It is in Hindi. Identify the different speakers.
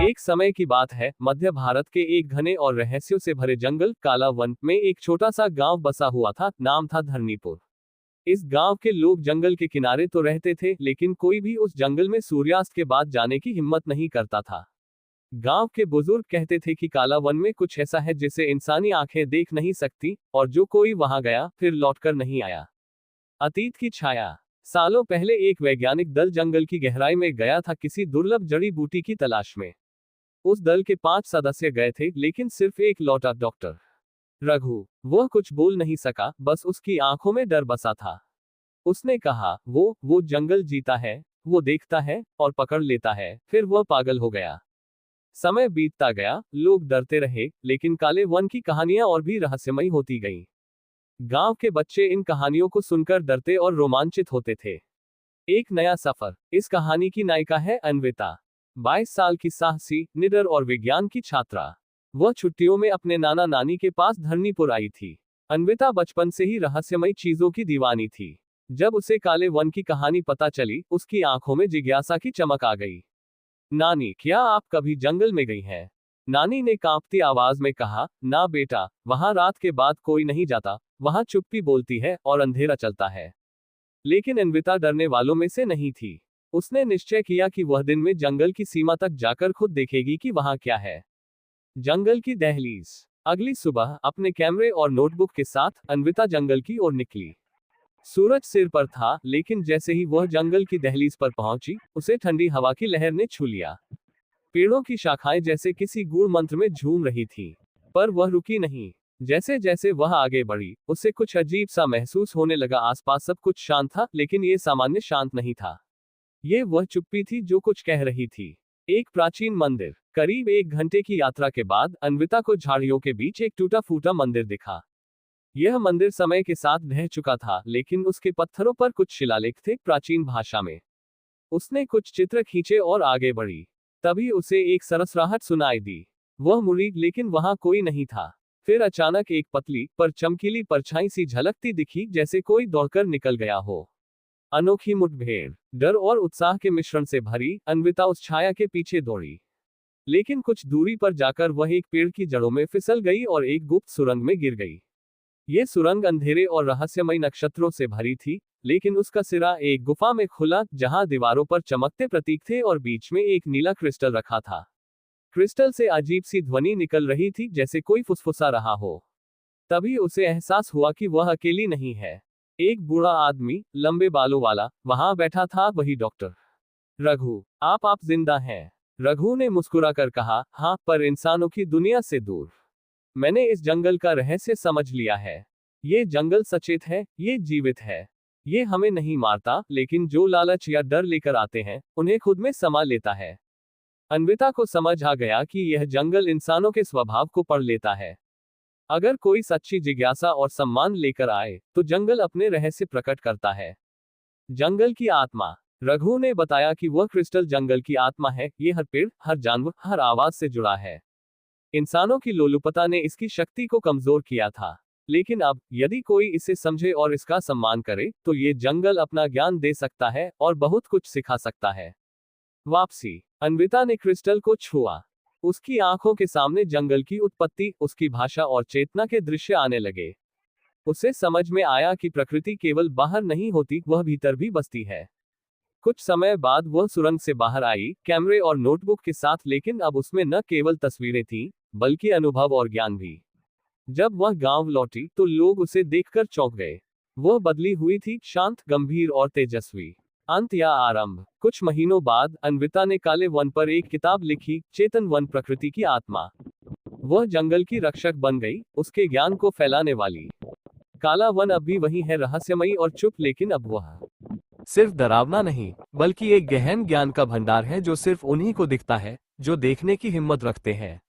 Speaker 1: एक समय की बात है, मध्य भारत के एक घने और रहस्यों से भरे जंगल काला वन में एक छोटा सा गांव बसा हुआ था। नाम था धरनीपुर। इस गांव के लोग जंगल के किनारे तो रहते थे, लेकिन कोई भी उस जंगल में सूर्यास्त के बाद जाने की हिम्मत नहीं करता था। गांव के बुजुर्ग कहते थे कि काला वन में कुछ ऐसा है जिसे इंसानी आंखें देख नहीं सकती, और जो कोई वहां गया फिर लौटकर नहीं आया। अतीत की छाया। सालों पहले एक वैज्ञानिक दल जंगल की गहराई में गया था किसी दुर्लभ जड़ी बूटी की तलाश में। उस दल के 5 सदस्य गए थे, लेकिन सिर्फ एक लौटा, डॉक्टर रघु। वह कुछ बोल नहीं सका, बस उसकी आंखों में डर बसा था। उसने कहा, वो जंगल जीता है, वो देखता है और पकड़ लेता है, फिर वह पागल हो गया। समय बीतता गया, लोग डरते रहे, लेकिन काले वन की कहानियां और भी रहस्यमयी होती गईं। गांव के बच्चे इन कहानियों को सुनकर डरते और रोमांचित होते थे। एक नया सफर। इस कहानी की नायिका है अन्विता, 22 साल की साहसी, निडर और विज्ञान की छात्रा। वह छुट्टियों में अपने नाना नानी के पास धरनीपुर आई थी। अन्विता बचपन से ही रहस्यमयी चीजों की दीवानी थी। जब उसे काले वन की कहानी पता चली, उसकी आंखों में जिज्ञासा की चमक आ गई। नानी, क्या आप कभी जंगल में गई हैं? नानी ने कांपती आवाज में कहा, ना बेटा, वहां रात के बाद कोई नहीं जाता, वहां चुप्पी बोलती है और अंधेरा चलता है। लेकिन अन्विता डरने वालों में से नहीं थी। उसने निश्चय किया कि वह दिन में जंगल की सीमा तक जाकर खुद देखेगी कि वहां क्या है। जंगल की दहलीज। अगली सुबह अपने कैमरे और नोटबुक के साथ अन्विता जंगल की ओर निकली। सूरज सिर पर था, लेकिन जैसे ही वह जंगल की दहलीज पर पहुंची, उसे ठंडी हवा की लहर ने छू लिया। पेड़ों की शाखाएं जैसे किसी गूढ़ मंत्र में झूम रही थीं, पर वह रुकी नहीं। जैसे जैसे वह आगे बढ़ी, उसे कुछ अजीब सा महसूस होने लगा। आसपास सब कुछ शांत था, लेकिन ये सामान्य शांत नहीं था। ये वह चुप्पी थी जो कुछ कह रही थी। एक प्राचीन मंदिर। करीब 1 घंटे की यात्रा के बाद अन्विता को झाड़ियों के बीच एक टूटा फूटा मंदिर दिखा। यह मंदिर समय के साथ ढह चुका था, लेकिन उसके पत्थरों पर कुछ शिलालेख थे, प्राचीन भाषा में। उसने कुछ चित्र खींचे और आगे बढ़ी। तभी उसे एक सरसराहट सुनाई दी। वह मुड़ी, लेकिन वहां कोई नहीं था। फिर अचानक एक पतली पर चमकीली परछाई सी झलकती दिखी, जैसे कोई दौड़कर निकल गया हो। अनोखी मुठभेड़। डर और उत्साह के मिश्रण से भरी, अन्विता उस छाया के पीछे दौड़ी। लेकिन कुछ दूरी पर जाकर वह एक पेड़ की जड़ों में फिसल गई और एक गुप्त सुरंग में गिर गई। ये सुरंग अंधेरे और रहस्यमयी नक्षत्रों से भरी थी, लेकिन उसका सिरा एक गुफा में खुला, जहां दीवारों पर चमकते प्रतीक थे और बीच में एक नीला क्रिस्टल रखा था। क्रिस्टल से अजीब सी ध्वनि निकल रही थी, जैसे कोई फुसफुसा रहा हो। तभी उसे एहसास हुआ कि वह अकेली नहीं है। एक बूढ़ा आदमी, लंबे बालों वाला, वहां बैठा था, वही डॉक्टर रघु। आप जिंदा हैं? रघु ने मुस्कुराकर कहा, हाँ, पर इंसानों की दुनिया से दूर। मैंने इस जंगल का रहस्य समझ लिया है। ये जंगल सचेत है, ये जीवित है। ये हमें नहीं मारता, लेकिन जो लालच या डर लेकर आते हैं, उन्हें खुद में समा लेता है। अन्विता को समझ आ गया कि यह जंगल इंसानों के स्वभाव को पढ़ लेता है। अगर कोई सच्ची जिज्ञासा और सम्मान लेकर आए, तो जंगल अपने रहस्य प्रकट करता है। जंगल की आत्मा। रघु ने बताया कि वह क्रिस्टल जंगल की आत्मा है। ये हर पेड़, हर जानवर, हर आवाज से जुड़ा है। इंसानों की लोलुपता ने इसकी शक्ति को कमजोर किया था, लेकिन अब यदि कोई इसे समझे और इसका सम्मान करे, तो ये जंगल अपना ज्ञान दे सकता है और बहुत कुछ सिखा सकता है। वापसी। अन्विता ने क्रिस्टल को छुआ। उसकी आंखों के सामने जंगल की उत्पत्ति, उसकी भाषा और चेतना के दृश्य आने लगे। उसे समझ में आया कि प्रकृति केवल बाहर नहीं होती, वह भीतर भी बसती है। कुछ समय बाद वह सुरंग से बाहर आई, कैमरे और नोटबुक के साथ, लेकिन अब उसमें न केवल तस्वीरें थीं, बल्कि अनुभव और ज्ञान भी। जब वह गांव लौटी, तो लोग उसे देखकर चौंक गए। वह बदली हुई थी, शांत, गंभीर और तेजस्वी। अंत या आरंभ। कुछ महीनों बाद अन्विता ने काले वन पर एक किताब लिखी, चेतन वन, प्रकृति की आत्मा। वह जंगल की रक्षक बन गई, उसके ज्ञान को फैलाने वाली। काला वन अब भी वही है, रहस्यमयी और चुप, लेकिन अब वह सिर्फ डरावना नहीं, बल्कि एक गहन ज्ञान का भंडार है, जो सिर्फ उन्हीं को दिखता है जो देखने की हिम्मत रखते हैं।